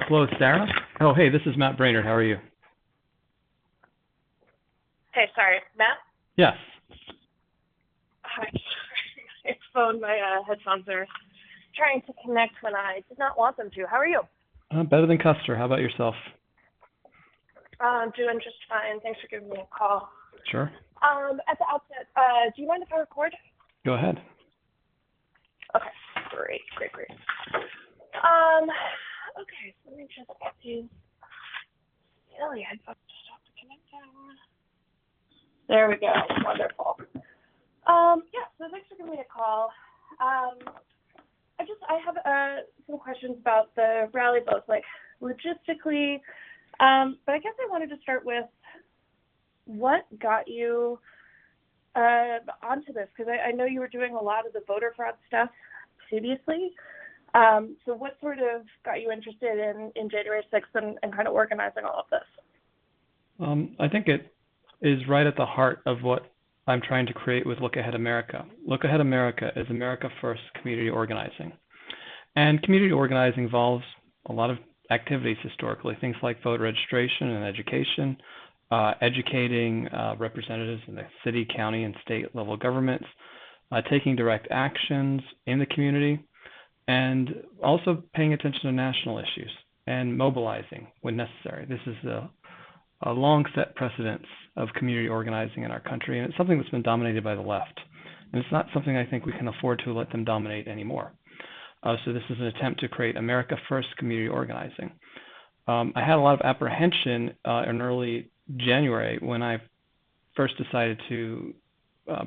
Hello, Sarah. Oh, hey, this is Matt Braynard. How are you? Hey, sorry, Matt? Yes. Hi. My headphones are trying to connect when I did not want them to. How are you? Better than Custer. How about yourself? I'm doing just fine. Thanks for giving me a call. Sure. At the outset, do you mind if I record? Go ahead. Okay, great. Okay, so let me just get these silly headphones to stop the connecting. There we go. Wonderful. So thanks for giving me a call. I have some questions about the rally, both like logistically, but I guess I wanted to start with what got you onto this, because I know you were doing a lot of the voter fraud stuff previously. So what sort of got you interested in January 6th and kind of organizing all of this? I think it is right at the heart of what I'm trying to create with Look Ahead America. Look Ahead America is America First community organizing. And community organizing involves a lot of activities historically, things like voter registration and education, educating representatives in the city, county, and state level governments, taking direct actions in the community, and also paying attention to national issues and mobilizing when necessary. This is a long set precedence of community organizing in our country, and it's something that's been dominated by the left. And it's not something I think we can afford to let them dominate anymore. So this is an attempt to create America First community organizing. I had a lot of apprehension in early January when I first decided to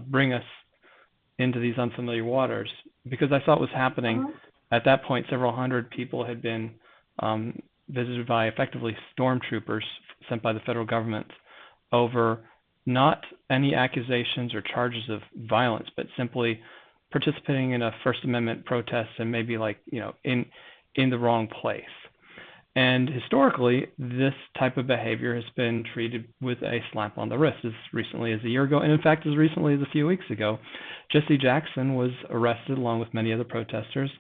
bring us into these unfamiliar waters, because I saw what was happening. At that point, several hundred people had been visited by effectively stormtroopers sent by the federal government over not any accusations or charges of violence, but simply participating in a First Amendment protest and maybe in the wrong place. And historically, this type of behavior has been treated with a slap on the wrist as recently as a year ago. And in fact, as recently as a few weeks ago, Jesse Jackson was arrested along with many other protesters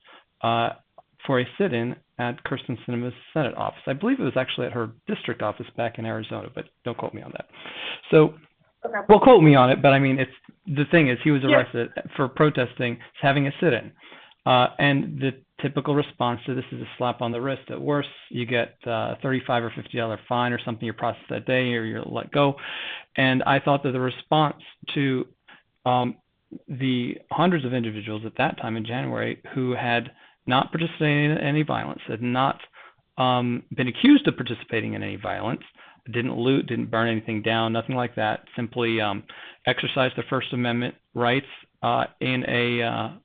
for a sit-in at Kirsten Sinema's Senate office. I believe it was actually at her district office back in Arizona, but don't quote me on that. So, well, quote me on it, but I mean, the thing is, he was arrested for protesting, having a sit-in. And the typical response to this is a slap on the wrist. At worst, you get a $35 or $50 fine or something, you're processed that day, or you're let go. And I thought that the response to the hundreds of individuals at that time in January who had not participated in any violence, had not been accused of participating in any violence, didn't loot, didn't burn anything down, nothing like that, simply exercised their First Amendment rights in a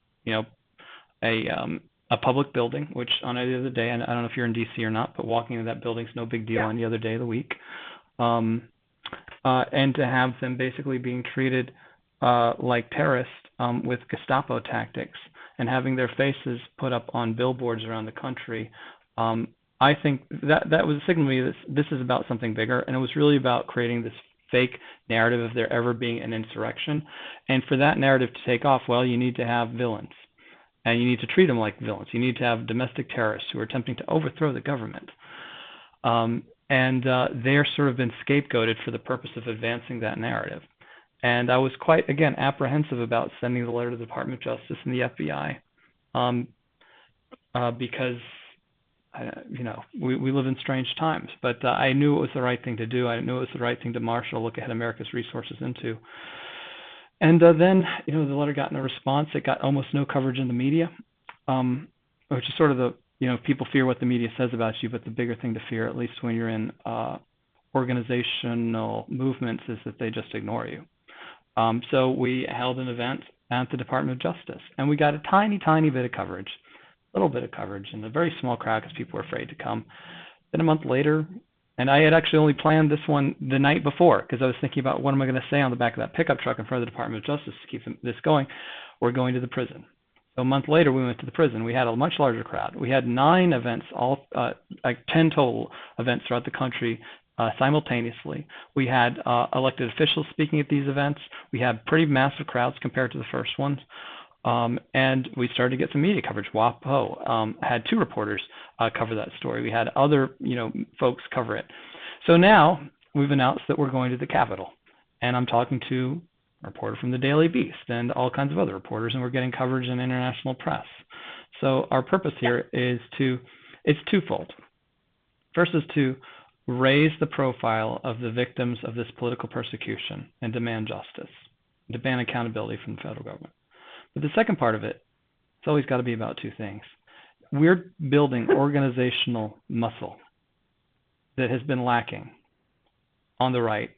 public building, which on any other day, and I don't know if you're in D.C. or not, but walking into that building is no big deal any other day of the week. And to have them basically being treated like terrorists with Gestapo tactics and having their faces put up on billboards around the country, I think that was a signal to me that this is about something bigger, and it was really about creating this fake narrative of there ever being an insurrection. And for that narrative to take off, well, you need to have villains, and you need to treat them like villains. You need to have domestic terrorists who are attempting to overthrow the government. They're sort of been scapegoated for the purpose of advancing that narrative. And I was quite, again, apprehensive about sending the letter to the Department of Justice and the FBI because, we live in strange times. But I knew it was the right thing to do. I knew it was the right thing to marshal Look Ahead America's resources into. And then, the letter got no response. It got almost no coverage in the media, which is sort of the, people fear what the media says about you, but the bigger thing to fear, at least when you're in organizational movements, is that they just ignore you. So we held an event at the Department of Justice, and we got a tiny, tiny bit of coverage, a little bit of coverage, and a very small crowd because people were afraid to come. Then a month later, and I had actually only planned this one the night before because I was thinking about what am I going to say on the back of that pickup truck in front of the Department of Justice to keep this going. We're going to the prison. So a month later, we went to the prison. We had a much larger crowd. We had 9 events, 10 total events throughout the country simultaneously. We had elected officials speaking at these events. We had pretty massive crowds compared to the first ones. And we started to get some media coverage. WAPO had 2 reporters cover that story. We had other, folks cover it. So now we've announced that we're going to the Capitol, and I'm talking to a reporter from the Daily Beast and all kinds of other reporters, and we're getting coverage in international press. So our purpose here is it's twofold. First is to raise the profile of the victims of this political persecution and demand justice, demand accountability from the federal government. But the second part of it, it's always got to be about 2 things. We're building organizational muscle that has been lacking on the right,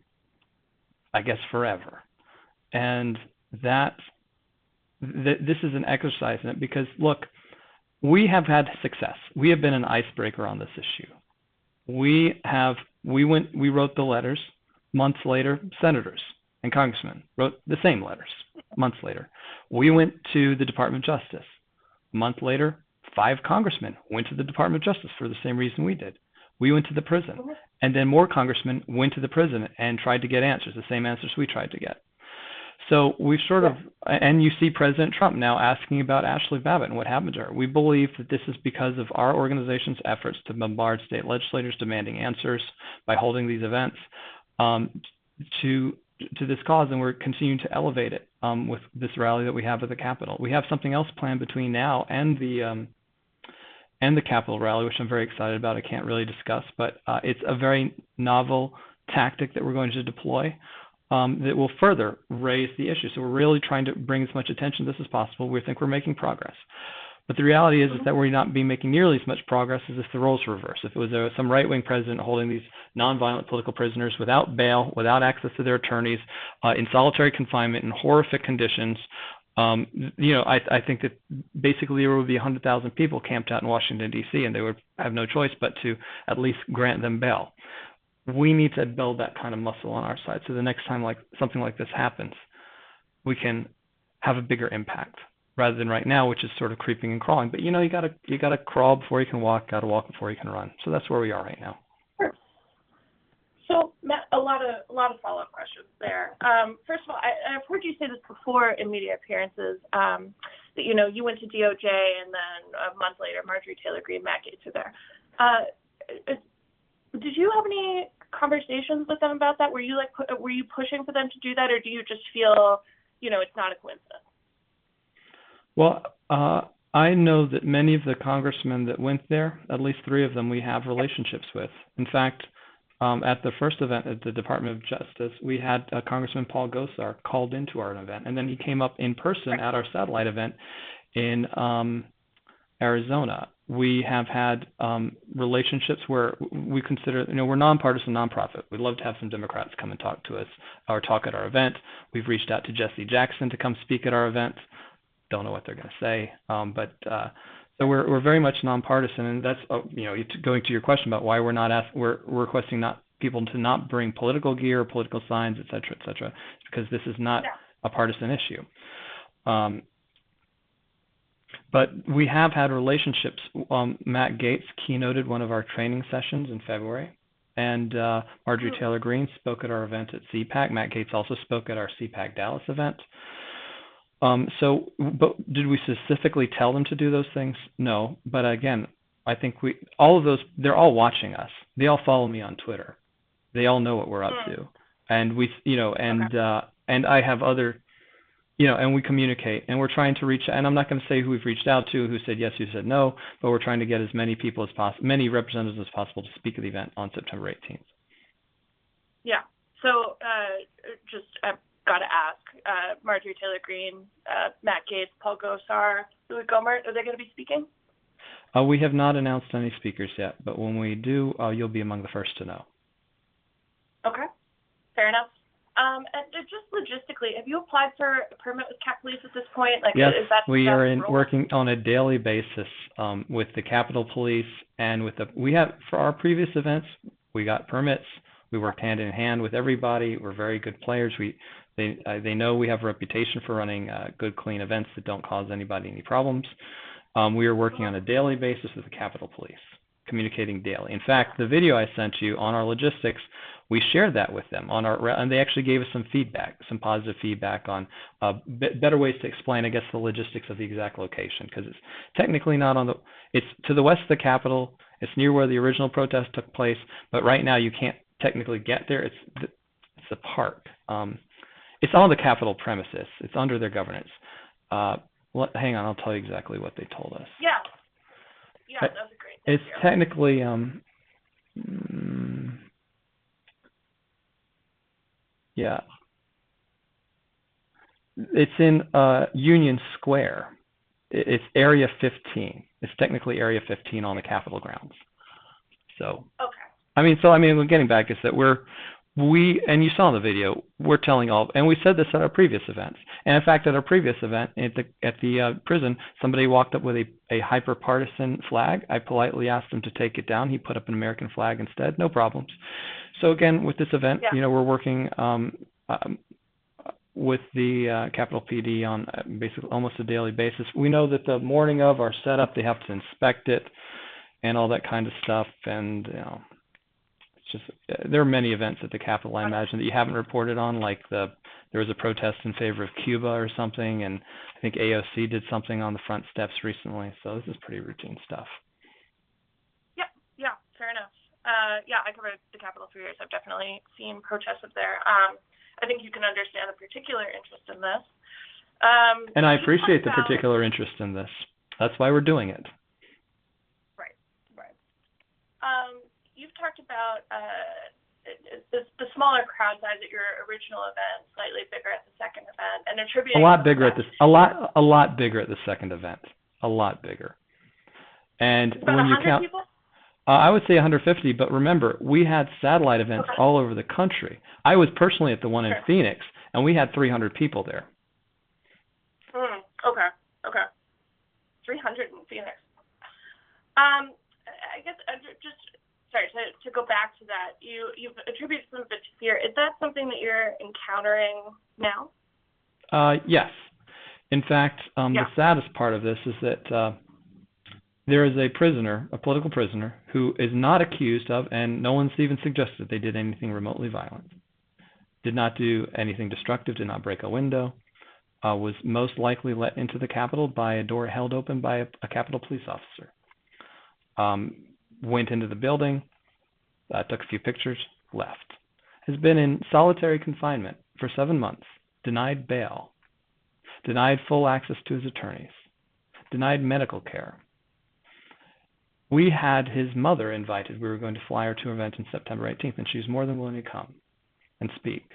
I guess, forever. And this is an exercise in it because, look, we have had success. We have been an icebreaker on this issue. We wrote the letters. Months later, senators and congressmen wrote the same letters. Months later, we went to the Department of Justice. A month later, 5 congressmen went to the Department of Justice for the same reason we did. We went to the prison, and then more congressmen went to the prison and tried to get answers, the same answers we tried to get. So we've sort of, and you see President Trump now asking about Ashley Babbitt and what happened to her. We believe that this is because of our organization's efforts to bombard state legislators demanding answers by holding these events to this cause, and we're continuing to elevate it with this rally that we have at the Capitol. We have something else planned between now and the Capitol rally, which I'm very excited about. I can't really discuss, but it's a very novel tactic that we're going to deploy that will further raise the issue. So we're really trying to bring as much attention to this as possible. We think we're making progress. But the reality is that we're not making nearly as much progress as if the roles were reversed. If it was some right-wing president holding these nonviolent political prisoners without bail, without access to their attorneys, in solitary confinement in horrific conditions, I think that basically there would be 100,000 people camped out in Washington, D.C., and they would have no choice but to at least grant them bail. We need to build that kind of muscle on our side, so the next time something like this happens, we can have a bigger impact rather than right now, which is sort of creeping and crawling. But you gotta crawl before you can walk, gotta walk before you can run. So that's where we are right now. Sure. So Matt, a lot of follow-up questions there. First of all, I've heard you say this before in media appearances that you went to DOJ and then a month later Marjorie Taylor Greene, Matt Gaetz are there. Did you have any conversations with them about that? Were you pushing for them to do that, or do you just feel it's not a coincidence? Well, I know that many of the congressmen that went there, at least 3 of them, we have relationships with. In fact, at the first event at the Department of Justice, we had Congressman Paul Gosar called into our event, and then he came up in person at our satellite event in Arizona. We have had relationships where we consider, we're nonpartisan, nonprofit. We'd love to have some Democrats come and talk to us or talk at our event. We've reached out to Jesse Jackson to come speak at our event. Don't know what they're going to say, so we're very much nonpartisan, and that's going to your question about why we're requesting people to not bring political gear, political signs, et cetera, because this is not a partisan issue. But we have had relationships. Matt Gaetz keynoted one of our training sessions in February, and Marjorie Taylor Greene spoke at our event at CPAC. Matt Gaetz also spoke at our CPAC Dallas event. But did we specifically tell them to do those things? No. But again, I think all of those, they're all watching us. They all follow me on Twitter. They all know what we're up to, and and I have other. And we communicate, and we're trying to reach, and I'm not going to say who we've reached out to, who said yes, who said no, but we're trying to get as many people as possible, many representatives as possible to speak at the event on September 18th. Yeah. So I've got to ask, Marjorie Taylor Greene, Matt Gaetz, Paul Gosar, Louis Gohmert, are they going to be speaking? We have not announced any speakers yet, but when we do, you'll be among the first to know. Okay. Fair enough. And just logistically, have you applied for a permit with Cap Police at this point? Yes, we are working on a daily basis with the Capitol Police and we have, for our previous events, we got permits. We worked hand in hand with everybody. We're very good players. They know we have a reputation for running good, clean events that don't cause anybody any problems. We are working on a daily basis with the Capitol Police. communicating daily. In fact, the video I sent you on our logistics, we shared that with them and they actually gave us some feedback, some positive feedback on better ways to explain, I guess, the logistics of the exact location, because it's technically not it's to the west of the Capitol. It's near where the original protest took place, but right now you can't technically get there. It's a park. It's on the Capitol premises. It's under their governance. Hang on, I'll tell you exactly what they told us. Yeah, that was great. It's technically it's in Union Square. It's Area 15. It's technically Area 15 on the Capitol grounds. So. Okay. I mean, we're getting back is that and you saw in the video, we're telling and we said this at our previous events. And in fact, at our previous event at the prison, somebody walked up with a hyper-partisan flag. I politely asked him to take it down. He put up an American flag instead. No problems. So again, with this event, we're working with the Capitol PD on basically almost a daily basis. We know that the morning of our setup, they have to inspect it and all that kind of stuff. And there are many events at the Capitol, I imagine, that you haven't reported on, like there was a protest in favor of Cuba or something, and I think AOC did something on the front steps recently, so this is pretty routine stuff. Yeah, fair enough. I covered the Capitol for years. I've definitely seen protests up there. I think you can understand the particular interest in this. And I appreciate the particular interest in this. That's why we're doing it. Right. You've talked about the smaller crowd size at your original event, slightly bigger at the second event, and attributing a lot bigger at the second event, a lot bigger. And about when you 100 count, people? I would say 150. But remember, we had satellite events all over the country. I was personally at the one in Phoenix, and we had 300 people there. Okay. 300 in Phoenix. I guess just. Sorry, to go back to that, you've attributed some of it to fear. Is that something that you're encountering now? Yes. In fact, the saddest part of this is that there is a prisoner, a political prisoner, who is not accused of, and no one's even suggested they did anything remotely violent, did not do anything destructive, did not break a window, was most likely let into the Capitol by a door held open by a Capitol police officer. Went into the building, took a few pictures, left. Has been in solitary confinement for 7 months, denied bail, denied full access to his attorneys, denied medical care. We had his mother invited. We were going to fly her to an event on September 18th, and she was more than willing to come and speak.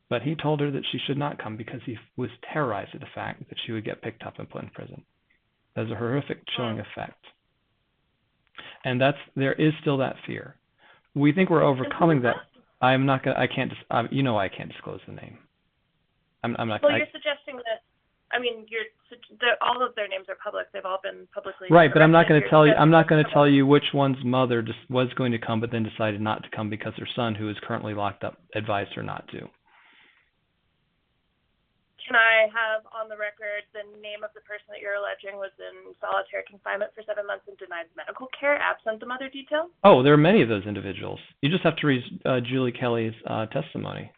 But he told her that she should not come because he was terrorized at the fact that she would get picked up and put in prison. That is a horrific, chilling effect. And there is still that fear. We think we're overcoming that. I can't disclose the name. I'm not. Well, you're suggesting that. I mean, all of their names are public. They've all been publicly. Right, but I'm not going to tell you. I'm not going to tell you which one's mother was going to come, but then decided not to come because her son, who is currently locked up, advised her not to. Can I have on the record the name of the person that you're alleging was in solitary confinement for 7 months and denied medical care, absent some other details? Oh, there are many of those individuals. You just have to read Julie Kelly's testimony.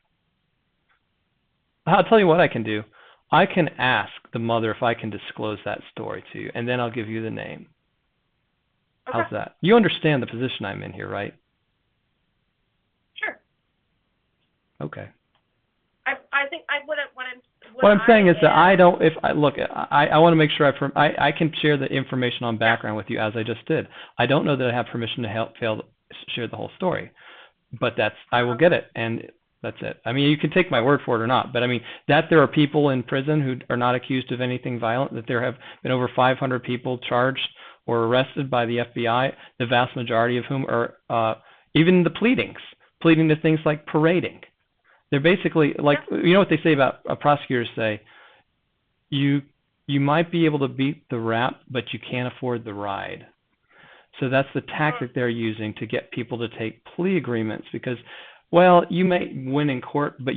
I'll tell you what I can do. I can ask the mother if I can disclose that story to you, and then I'll give you the name. Okay. How's that? You understand the position I'm in here, right? Sure. Okay. I think what I'm saying is that I want to make sure I can share the information on background with you as I just did. I don't know that I have permission to share the whole story, but I will get it, and that's it. I mean, you can take my word for it or not, but I mean that there are people in prison who are not accused of anything violent, that there have been over 500 people charged or arrested by the FBI, the vast majority of whom are even the pleading to things like parading. They're basically like, you know what they say about prosecutors say, you might be able to beat the rap, but you can't afford the ride. So that's the tactic they're using to get people to take plea agreements because, well, you may win in court, but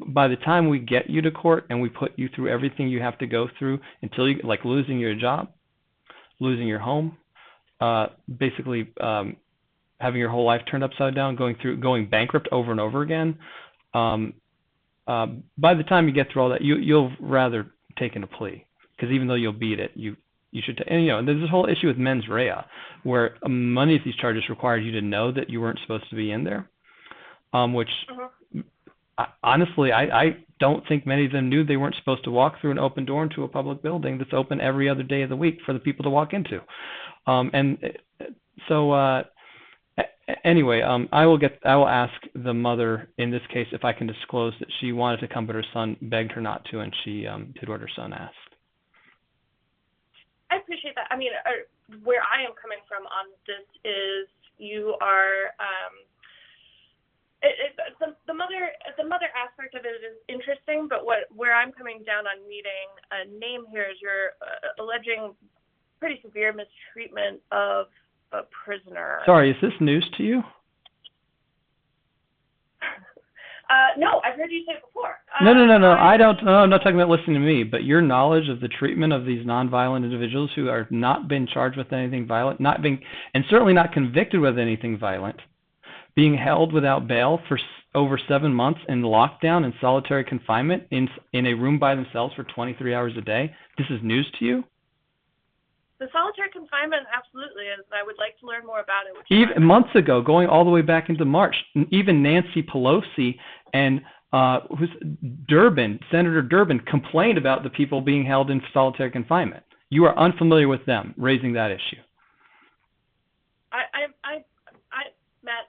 by the time we get you to court and we put you through everything you have to go through until you, like losing your job, losing your home, basically having your whole life turned upside down, going bankrupt over and over again, by the time you get through all that, you'll rather take in a plea, because even though you'll beat it, you should. And there's this whole issue with mens rea, where many of these charges required you to know that you weren't supposed to be in there, which honestly, I don't think many of them knew they weren't supposed to walk through an open door into a public building that's open every other day of the week for the people to walk into. Anyway, I will ask the mother in this case if I can disclose that she wanted to come, but her son begged her not to, and she did what her son asked. I appreciate that. I mean, where I am coming from on this is you are the mother aspect of it is interesting, but where I'm coming down on needing a name here is you're alleging pretty severe mistreatment of a prisoner. Sorry, is this news to you? No, I've heard you say it before. No. I don't. No, I'm not talking about listening to me, but your knowledge of the treatment of these nonviolent individuals who are not been charged with anything violent, and certainly not convicted with anything violent, being held without bail for over 7 months in lockdown and solitary confinement in a room by themselves for 23 hours a day. This is news to you? The solitary confinement absolutely is. I would like to learn more about it. Even months ago, going all the way back into March, even Nancy Pelosi and Senator Durbin complained about the people being held in solitary confinement. You are unfamiliar with them raising that issue. Matt,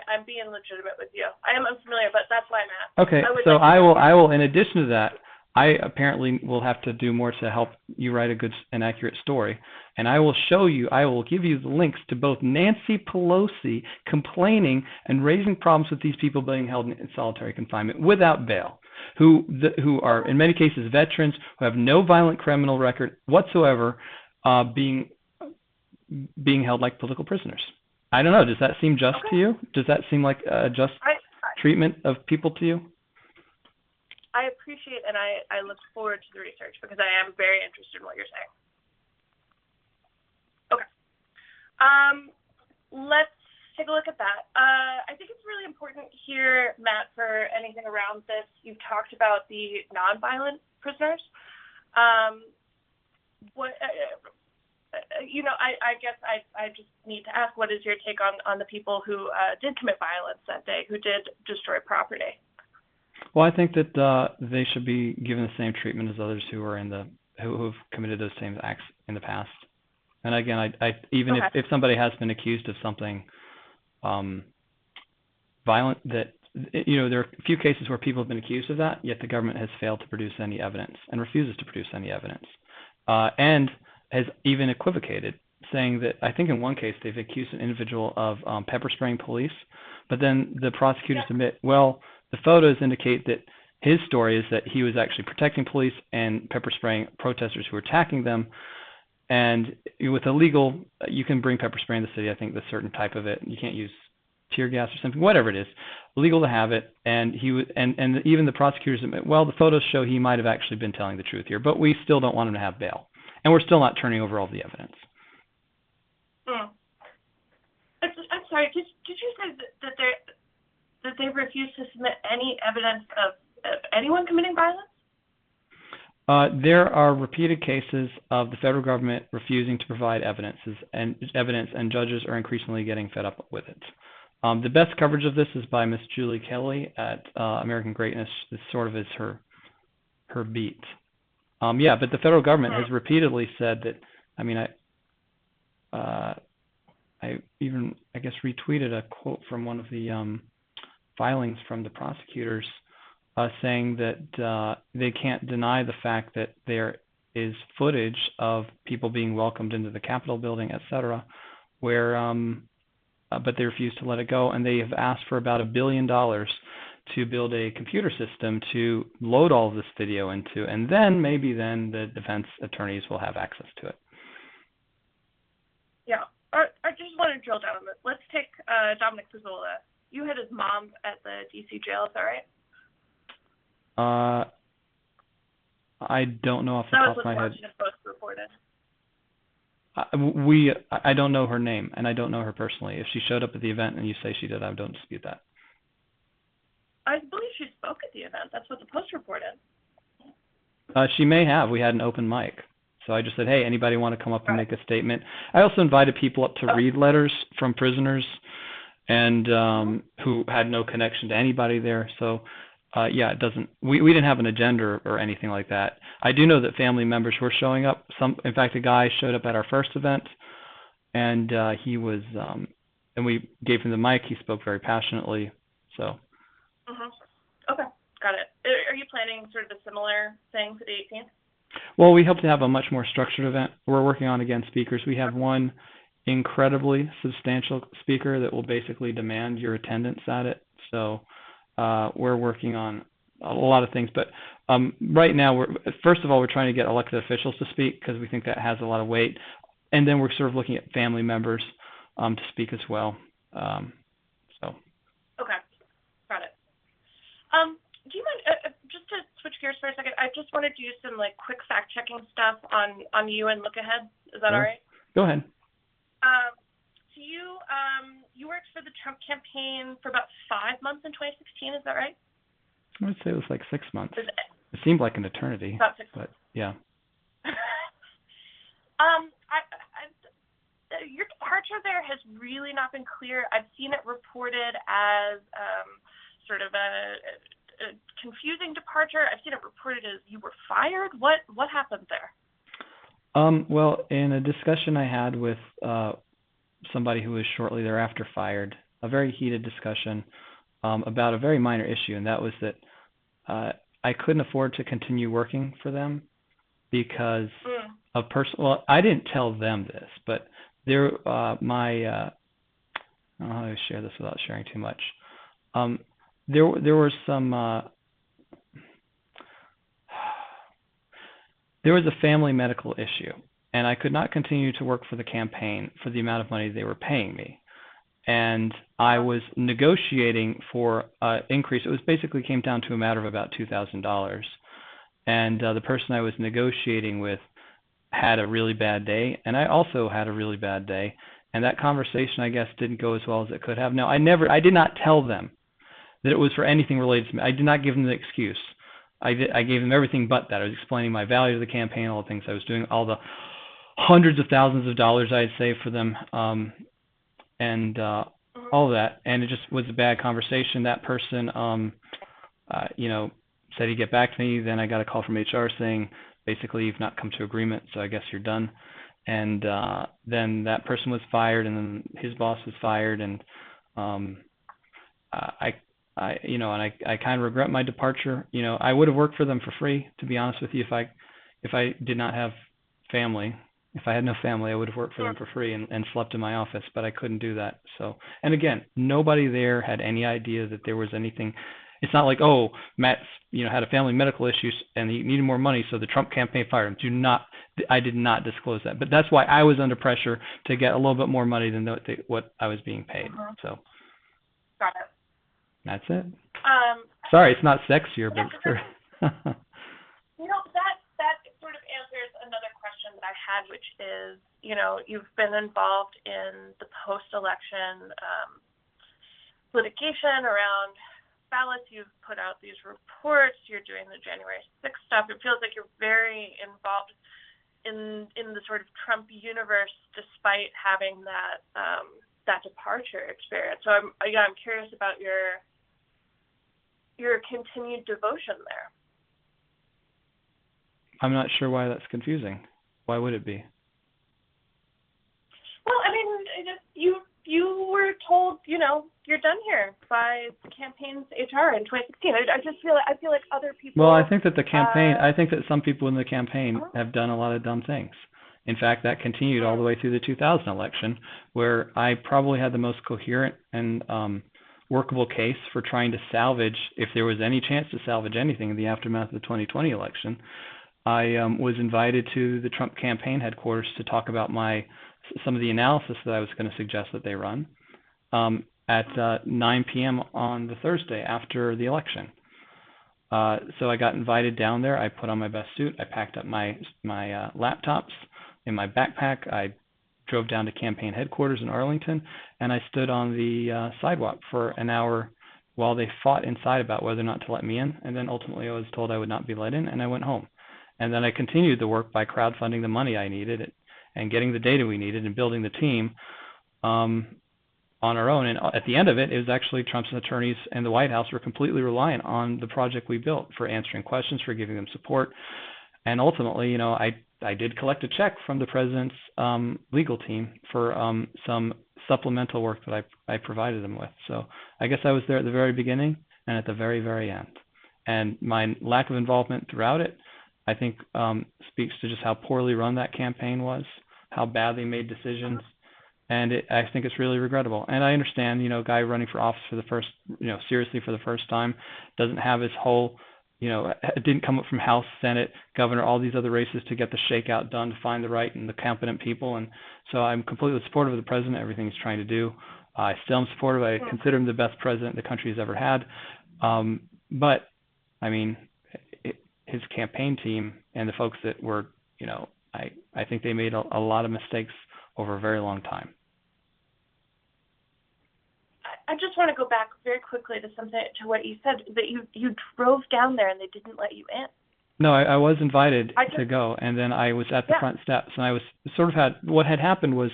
I'm being legitimate with you. I am unfamiliar, but that's why I'm asking. Okay, so I will. In addition to that, I apparently will have to do more to help you write a good and accurate story. And I will give you the links to both Nancy Pelosi complaining and raising problems with these people being held in solitary confinement without bail, who are in many cases veterans who have no violent criminal record whatsoever, being held like political prisoners. I don't know. Does that seem just to you? Does that seem like a just treatment of people to you? I appreciate and I look forward to the research because I am very interested in what you're saying. Okay. Let's take a look at that. I think it's really important here, Matt, for anything around this. You've talked about the nonviolent prisoners. I guess I just need to ask, what is your take on the people who did commit violence that day, who did destroy property? Well, I think that they should be given the same treatment as others who are who've committed those same acts in the past. And again, if somebody has been accused of something violent, that there are a few cases where people have been accused of that, yet the government has failed to produce any evidence and refuses to produce any evidence, and has even equivocated, saying that I think in one case they've accused an individual of pepper spraying police, but then the prosecutors admit, well, the photos indicate that his story is that he was actually protecting police and pepper spraying protesters who were attacking them. And with illegal, you can bring pepper spray in the city. I think the certain type of it, you can't use tear gas or something, whatever it is, illegal to have it. And and even the prosecutors admit, well, the photos show he might have actually been telling the truth here, but we still don't want him to have bail, and we're still not turning over all the evidence. I'm sorry. Did you say that they refused to submit any evidence of anyone committing violence? There are repeated cases of the federal government refusing to provide evidence, and judges are increasingly getting fed up with it. The best coverage of this is by Miss Julie Kelly at American Greatness. This sort of is her beat. But the federal government has repeatedly said that. I mean, I guess retweeted a quote from one of the filings from the prosecutors, saying that they can't deny the fact that there is footage of people being welcomed into the Capitol building, etc., where, but they refuse to let it go, and they have asked for about $1 billion to build a computer system to load all of this video into, and then maybe the defense attorneys will have access to it. Yeah, I just want to drill down on this. Let's take Dominic Pizzola. You had his mom at the D.C. jail, is that right? I don't know off the top of my head. That was what Washington Post reported. I don't know her name, and I don't know her personally. If she showed up at the event and you say she did, I don't dispute that. I believe she spoke at the event. That's what the post reported. She may have. We had an open mic. So I just said, hey, anybody want to come up and Right. make a statement? I also invited people up to read letters from prisoners and who had no connection to anybody there. So, yeah, it doesn't. We didn't have an agenda or anything like that. I do know that family members were showing up. In fact, a guy showed up at our first event, and he was, and we gave him the mic. He spoke very passionately. So. Okay, got it. Are you planning sort of a similar thing for the 18th? Well, we hope to have a much more structured event. We're working on, again, speakers. We have one incredibly substantial speaker that will basically demand your attendance at it. So we're working on a lot of things. But right now, first of all, we're trying to get elected officials to speak because we think that has a lot of weight. And then we're sort of looking at family members to speak as well. Okay, got it. Do you mind, just to switch gears for a second, I just wanted to do some like quick fact-checking stuff on you and Look Ahead. Is that all right? Go ahead. So you worked for the Trump campaign for about 5 months in 2016, is that right? I would say it was like 6 months. It seemed like an eternity. About 6 months. But yeah. Your departure there has really not been clear. I've seen it reported as sort of a confusing departure. I've seen it reported as you were fired. What happened there? Well, in a discussion I had with somebody who was shortly thereafter fired, a very heated discussion about a very minor issue, and that was that I couldn't afford to continue working for them because of well, I didn't tell them this, but I don't know how to share this without sharing too much. There were some there was a family medical issue, and I could not continue to work for the campaign for the amount of money they were paying me. And I was negotiating for an increase. It was basically came down to a matter of about $2,000. And the person I was negotiating with had a really bad day, and I also had a really bad day. And that conversation, I guess, didn't go as well as it could have. Now, I did not tell them that it was for anything related to me. I did not give them the excuse. I gave them everything but that. I was explaining my value to the campaign, all the things I was doing, all the hundreds of thousands of dollars I had saved for them, and all of that. And it just was a bad conversation. That person, said he'd get back to me. Then I got a call from HR saying, basically, you've not come to agreement, so I guess you're done. And then that person was fired, and then his boss was fired, and I kind of regret my departure. I would have worked for them for free, to be honest with you, if I did not have family. If I had no family, I would have worked for them for free and slept in my office, but I couldn't do that. So, and again, nobody there had any idea that there was anything. It's not like, oh, Matt, had a family medical issue and he needed more money, so the Trump campaign fired him. I did not disclose that. But that's why I was under pressure to get a little bit more money than what I was being paid. So. Got it. That's it. Sorry, it's not sexier, but that sort of answers another question that I had, which is, you've been involved in the post-election litigation around ballots. You've put out these reports. You're doing the January 6th stuff. It feels like you're very involved in the sort of Trump universe, despite having that departure experience. So I'm curious about your continued devotion there. I'm not sure why that's confusing. Why would it be? Well, I mean, you were told, you're done here by the campaign's HR in 2016. I feel like other people. Well, I think that the campaign. I think that some people in the campaign have done a lot of dumb things. In fact, that continued all the way through the 2000 election, where I probably had the most coherent and workable case for trying to salvage, if there was any chance to salvage anything in the aftermath of the 2020 election. I was invited to the Trump campaign headquarters to talk about some of the analysis that I was going to suggest that they run at 9 p.m. on the Thursday after the election. So I got invited down there. I put on my best suit. I packed up my laptops in my backpack. I drove down to campaign headquarters in Arlington, and I stood on the sidewalk for an hour while they fought inside about whether or not to let me in. And then ultimately I was told I would not be let in, and I went home. And then I continued the work by crowdfunding the money I needed and getting the data we needed and building the team on our own. And at the end of it, it was actually Trump's attorneys and the White House were completely reliant on the project we built for answering questions, for giving them support. And ultimately, I did collect a check from the president's legal team for some supplemental work that I provided them with. So I guess I was there at the very beginning and at the very, very end. And my lack of involvement throughout it, I think, speaks to just how poorly run that campaign was, how bad they made decisions. And I think it's really regrettable. And I understand, a guy running for office for the first, seriously for the first time, doesn't have his whole, it didn't come up from House, Senate, governor, all these other races to get the shakeout done, to find the right and the competent people. And so I'm completely supportive of the president, everything he's trying to do. I still am supportive. I consider him the best president the country has ever had. But, I mean, his campaign team and the folks that were, I think they made a lot of mistakes over a very long time. I just want to go back very quickly to what you said, that you drove down there and they didn't let you in. No, I was invited to go, and then I was at the front steps, and I was what had happened was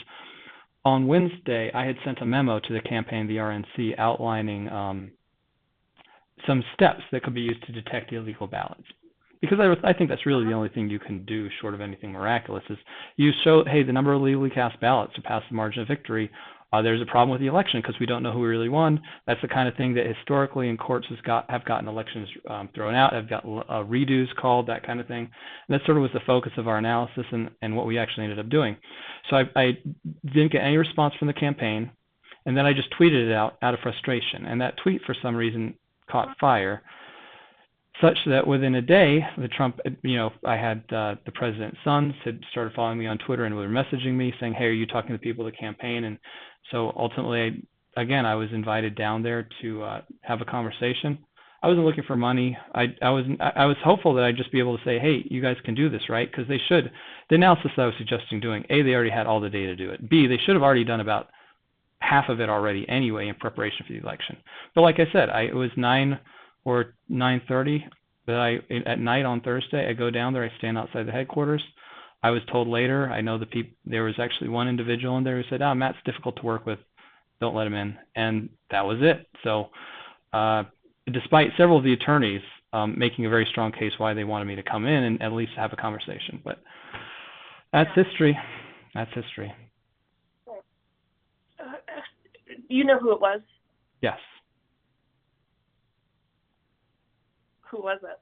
on Wednesday I had sent a memo to the campaign, the RNC, outlining some steps that could be used to detect illegal ballots. Because I think that's really the only thing you can do, short of anything miraculous, is you show, hey, the number of illegally cast ballots surpassed the margin of victory. There's a problem with the election because we don't know who really won. That's the kind of thing that historically in courts have gotten elections thrown out, have got redos called, that kind of thing. And that sort of was the focus of our analysis and what we actually ended up doing. So I didn't get any response from the campaign, and then I just tweeted it out of frustration. And that tweet, for some reason, caught fire, such that within a day, I had the president's sons had started following me on Twitter and were messaging me saying, hey, are you talking to people at the campaign? And so ultimately, I was invited down there to have a conversation. I wasn't looking for money. I was hopeful that I'd just be able to say, hey, you guys can do this, right? Because they should. The analysis that I was suggesting doing, A, they already had all the data to do it. B, they should have already done about half of it already anyway in preparation for the election. But like I said, it was 9 or 9:30, but at night on Thursday, I go down there, I stand outside the headquarters. I was told later, I know there was actually one individual in there who said, Matt's difficult to work with, don't let him in. And that was it. So despite several of the attorneys making a very strong case why they wanted me to come in and at least have a conversation. But that's history. That's history. You know who it was? Yes. Who was it?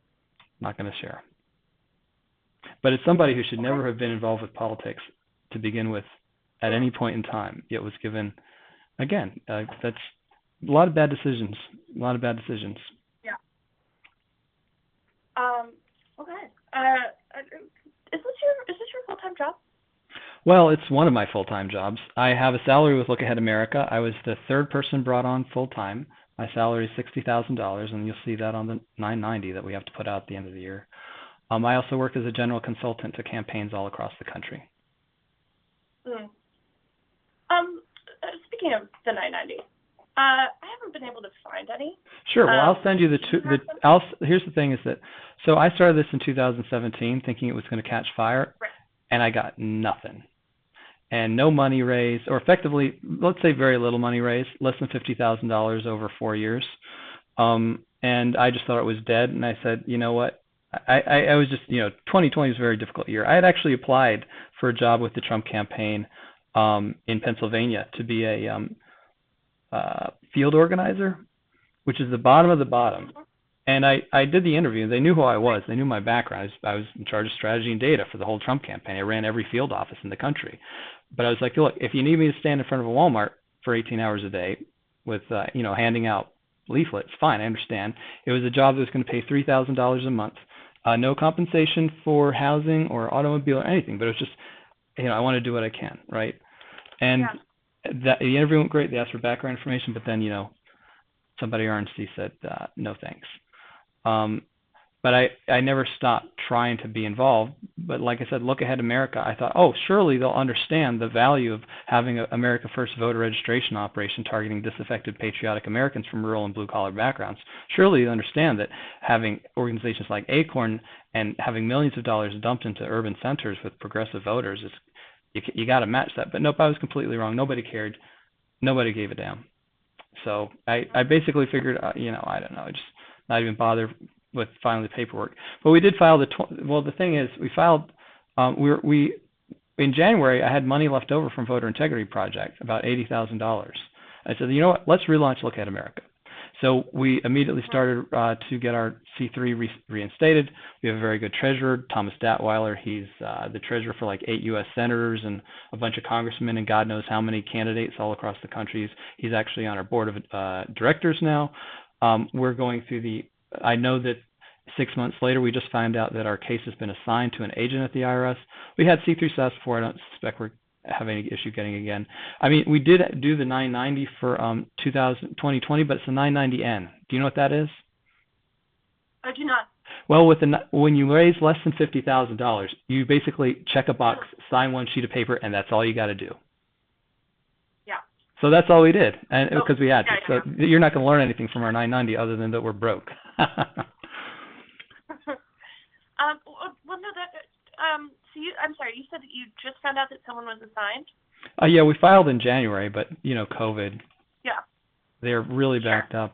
Not going to share. But it's somebody who should never have been involved with politics to begin with at any point in time, yet was given, again, that's a lot of bad decisions. Yeah. Okay. Is this your full-time job? Well, it's one of my full-time jobs. I have a salary with Look Ahead America. I was the third person brought on full-time. My salary is $60,000, and you'll see that on the $990 that we have to put out at the end of the year. I also work as a general consultant to campaigns all across the country. Speaking of the $990, I haven't been able to find any. Sure. Well, I'll send you here's the thing is that, so I started this in 2017 thinking it was going to catch fire, right, and I got nothing. And no money raised, or effectively, let's say very little money raised, less than $50,000 over 4 years. And I just thought it was dead. And I said, you know what? I was just, 2020 was a very difficult year. I had actually applied for a job with the Trump campaign in Pennsylvania to be a field organizer, which is the bottom of the bottom. And I did the interview. They knew who I was. They knew my background. I was in charge of strategy and data for the whole Trump campaign. I ran every field office in the country. But I was like, look, if you need me to stand in front of a Walmart for 18 hours a day with, handing out leaflets, fine, I understand. It was a job that was going to pay $3,000 a month. No compensation for housing or automobile or anything, but it was just, I want to do what I can, right? And the interview went great. They asked for background information, but then, somebody at RNC said, no thanks. but I never stopped trying to be involved. But like I said, Look Ahead America, I thought, oh, surely they'll understand the value of having a America First voter registration operation targeting disaffected patriotic Americans from rural and blue-collar backgrounds. Surely they understand that having organizations like Acorn and having millions of dollars dumped into urban centers with progressive voters, you got to match that. But nope, I was completely wrong. Nobody cared. Nobody gave a damn. So I basically figured, I don't know, just not even bother with filing the paperwork. But we did file the thing is, we filed, we in January, I had money left over from Voter Integrity Project, about $80,000. I said, you know what, let's relaunch Look at America. So we immediately started to get our C3 reinstated. We have a very good treasurer, Thomas Datweiler. He's the treasurer for like 8 U.S. senators and a bunch of congressmen and God knows how many candidates all across the country. He's actually on our board of directors now. We're going through I know that 6 months later, we just found out that our case has been assigned to an agent at the IRS. We had C3 status before. I don't suspect we're having any issue getting again. I mean, we did do the 990 for 2020, but it's a 990N. Do you know what that is? I do not. Well, when you raise less than $50,000, you basically check a box, sign one sheet of paper, and that's all you got to do. Yeah. So that's all we did, and because we had to. So you're not going to learn anything from our 990 other than that we're broke. Well, no, so I'm sorry, you said that you just found out that someone was assigned? Yeah, we filed in January, but, COVID. Yeah. They're really backed up.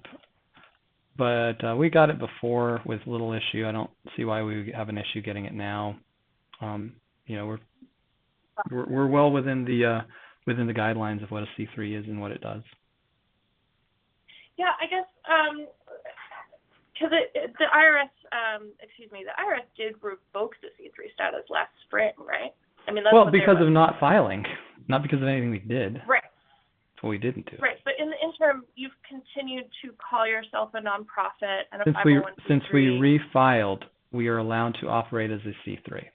But we got it before with little issue. I don't see why we have an issue getting it now. We're well within the guidelines of what a C3 is and what it does. Yeah, I guess because the IRS, the IRS did revoke the C3 status last spring, right? I mean, that's because of not filing, not because of anything we did. Right. That's what we didn't do. Right, but in the interim, you've continued to call yourself a nonprofit and a 501c3. Since we refiled, we are allowed to operate as a C3.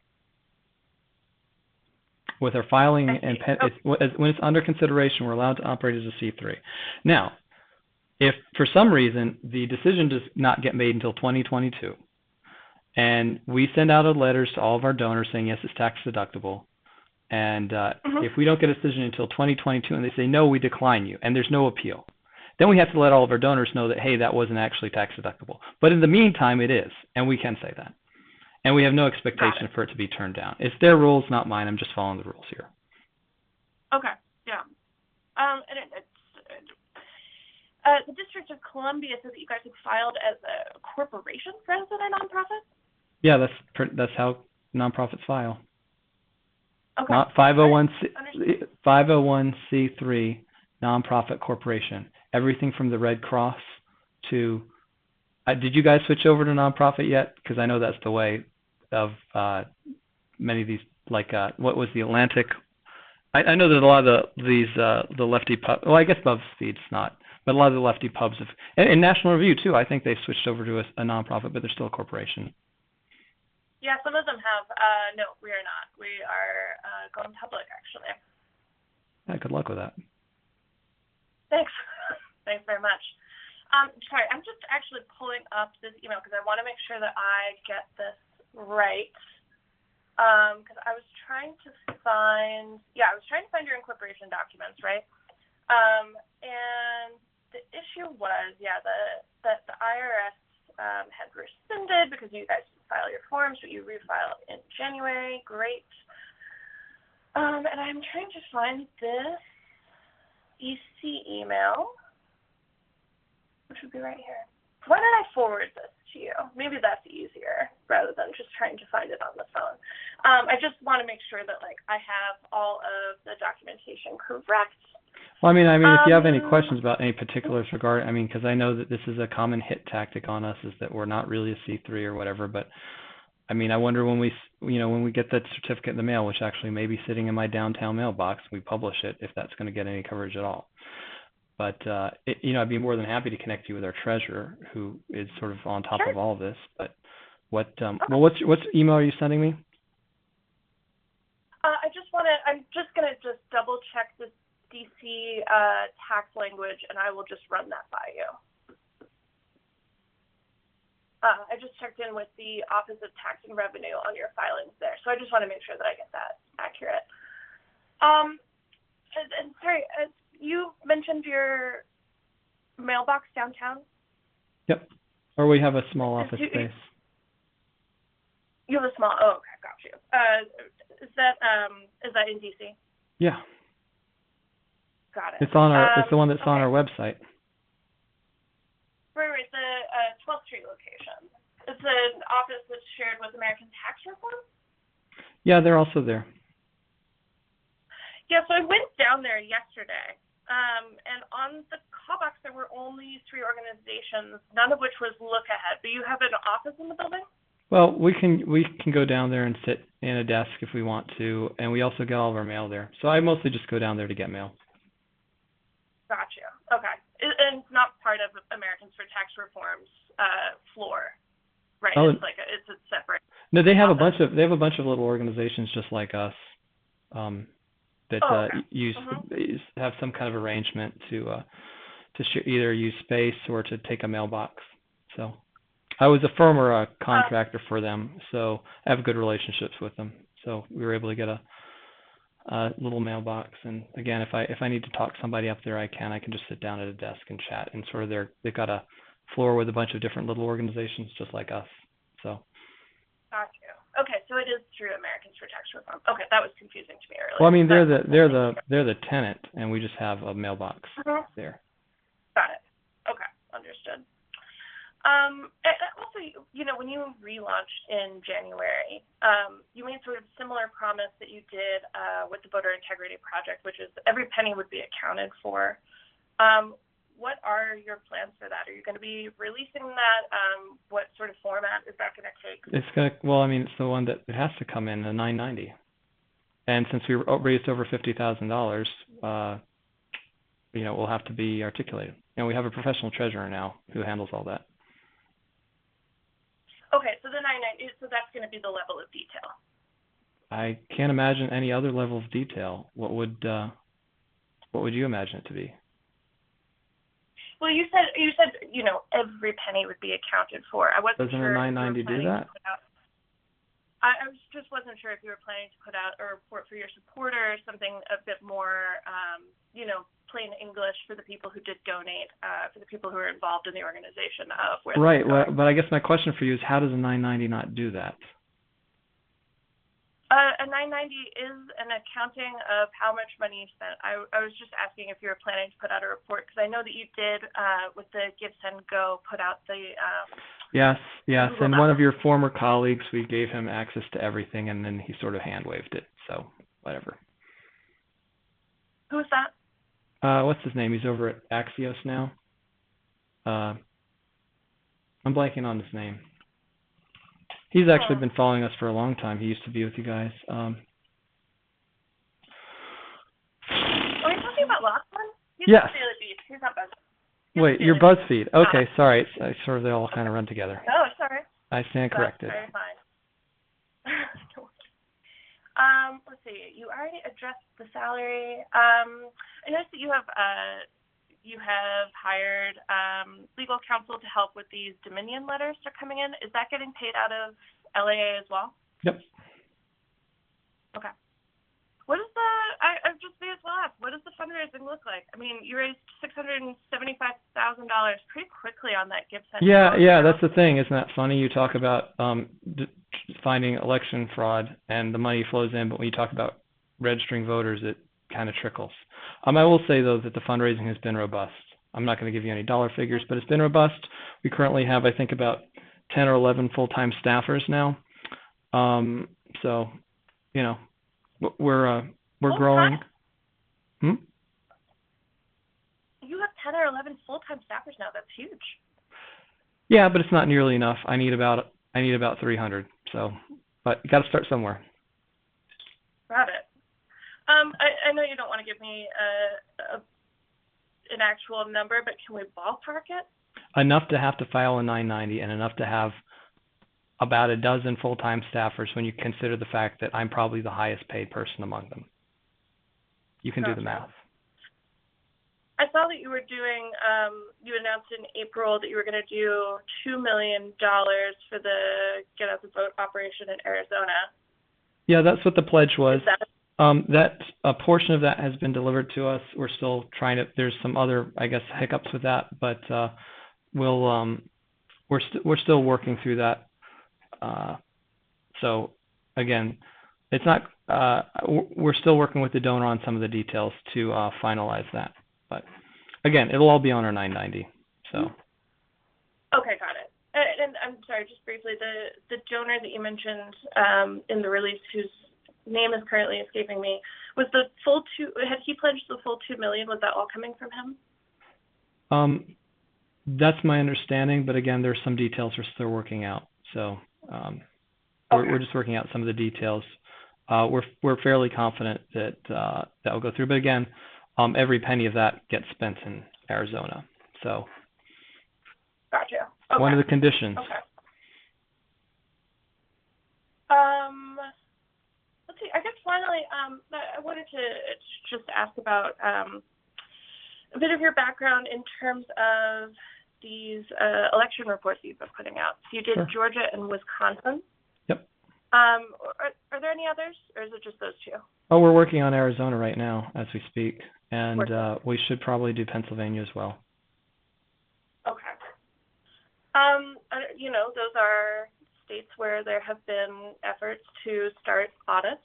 With our filing and when it's under consideration, we're allowed to operate as a C3. Now, if for some reason the decision does not get made until 2022, and we send out letters to all of our donors saying yes, it's tax deductible, and if we don't get a decision until 2022 and they say no, we decline you, and there's no appeal, then we have to let all of our donors know that, hey, that wasn't actually tax deductible. But in the meantime, it is, and we can say that. And we have no expectation for it to be turned down. It's their rules, not mine. I'm just following the rules here. Okay, yeah. The District of Columbia says that you guys have filed as a corporation rather than a nonprofit? Yeah, that's how nonprofits file. Okay. Not 501c3 nonprofit corporation. Everything from the Red Cross to did you guys switch over to nonprofit yet? Because I know that's the way of many of these, like what was the Atlantic? I know that a lot of these the lefty pub. Well, I guess BuzzFeed's not, but a lot of the lefty pubs have, and National Review too. I think they've switched over to a nonprofit, but they're still a corporation. Yeah, some of them have. No, we are not. We are going public, actually. Yeah, good luck with that. Thanks. Thanks very much. Sorry, I'm just actually pulling up this email because I want to make sure that I get this right. Because I was trying to find your incorporation documents, right? And the issue was, that the IRS had rescinded because you guys didn't file your forms, but you refiled in January. Great. And I'm trying to find this EC email, which would be right here. Why don't I forward this to you? Maybe that's easier rather than just trying to find it on the phone. I just want to make sure that I have all of the documentation correct. Well, I mean, if you have any questions about any particulars regarding, because I know that this is a common hit tactic on us, is that we're not really a C3 or whatever. But I wonder when we get that certificate in the mail, which actually may be sitting in my downtown mailbox, we publish it if that's going to get any coverage at all. But I'd be more than happy to connect you with our treasurer, who is sort of on top of all of this. But what's email are you sending me? I'm just gonna double check this DC tax language, and I will just run that by you. I just checked in with the Office of Tax and Revenue on your filings there, so I just want to make sure that I get that accurate. And sorry, you mentioned your mailbox downtown? Yep. Or we have a small office space. You have a small, oh, okay, got you. Is that in DC? Yeah. Got it. It's on our, it's the one that's on our website. Right, the 12th Street location. It's an office that's shared with American Tax Reform? Yeah, they're also there. Yeah, so I went down there yesterday, and on the call box there were only 3 organizations, none of which was Look Ahead. But you have an office in the building? Well, we can go down there and sit in a desk if we want to, and we also get all of our mail there. So I mostly just go down there to get mail. Gotcha. Okay. And it's not part of Americans for Tax Reform's floor, right? Oh, it's a separate. No, they have a bunch of little organizations just like us that have some kind of arrangement to either use space or to take a mailbox. So I was a firm or a contractor for them, so I have good relationships with them. So we were able to get a little mailbox, and again, if I need to talk to somebody up there, I can just sit down at a desk and chat. And sort of they've got a floor with a bunch of different little organizations just like us. So. Got you. Okay, so it is through Americans for Tax Reform. Okay, that was confusing to me earlier. Well, I mean, they're the tenant, and we just have a mailbox there. Got it. Okay, understood. And also, when you relaunched in January, you made sort of similar promise that you did with the Voter Integrity Project, which is every penny would be accounted for. What are your plans for that? Are you going to be releasing that? What sort of format is that going to take? It's the one that it has to come in, the 990. And since we raised over $50,000, it will have to be articulated. And we have a professional treasurer now who handles all that. Okay, so the 990, so that's going to be the level of detail. I can't imagine any other level of detail. What would you imagine it to be? Well, you said every penny would be accounted for. I wasn't sure. Doesn't a 990 do that? I wasn't sure if you were planning to put out a report for your supporters, something a bit more, plain English for the people who did donate, for the people who are involved in the organization of where. Right. Well, but I guess my question for you is, how does a 990 not do that? A 990 is an accounting of how much money you spent. I was just asking if you were planning to put out a report, because I know that you did with the Give, Send, Go put out the. Yes, and one of your former colleagues, we gave him access to everything, and then he sort of hand-waved it, so whatever. Who's that? What's his name? He's over at Axios now. I'm blanking on his name. He's actually been following us for a long time. He used to be with you guys. Are you talking about Lachlan? He's yes. Daily Beast. He's not BuzzFeed. Wait, you're BuzzFeed. Okay, sorry. They all kind of run together. Oh, sorry. I stand corrected. That's very fine. Let's see. You already addressed the salary. I noticed that you have hired legal counsel to help with these Dominion letters that are coming in. Is that getting paid out of LAA as well? Yep. Okay. What is I just may as well ask, what does the fundraising look like? I mean, you raised $675,000 pretty quickly on that Gibson. Yeah, that's the thing. Isn't that funny? You talk about finding election fraud and the money flows in, but when you talk about registering voters, it kind of trickles. I will say, though, that the fundraising has been robust. I'm not going to give you any dollar figures, but it's been robust. We currently have, I think, about 10 or 11 full-time staffers now. So, we're growing. You have 10 or 11 full-time staffers now. That's huge. Yeah, but it's not nearly enough. I need about 300. So, but you got to start somewhere. Got it. I know you don't want to give me an actual number, but can we ballpark it? Enough to have to file a 990 and enough to have about a dozen full-time staffers when you consider the fact that I'm probably the highest paid person among them. You can do the math. I saw that you were doing, you announced in April that you were going to do $2 million for the Get Out the Vote operation in Arizona. Yeah, that's what the pledge was. Is that That a portion of that has been delivered to us. We're still trying to. There's some other, I guess, hiccups with that, but we're still working through that. So again, it's not. We're still working with the donor on some of the details to finalize that. But again, it'll all be on our 990. So. Okay, got it. And I'm sorry, just briefly, the donor that you mentioned in the release, whose name is currently escaping me, was the full had he pledged the full $2 million? Was that all coming from him? That's my understanding, but again, there's some details we're still working out. So we're just working out some of the details. We're fairly confident that that will go through, but again, every penny of that gets spent in Arizona. So. Gotcha. Okay. One of the conditions. Okay. Let's see. I guess finally, I wanted to just ask about a bit of your background in terms of these election reports that you've been putting out. So you did Sure. Georgia and Wisconsin. Yep. Are there any others, or is it just those two? Oh, we're working on Arizona right now as we speak, and we should probably do Pennsylvania as well. Okay. You know, those are states where there have been efforts to start audits.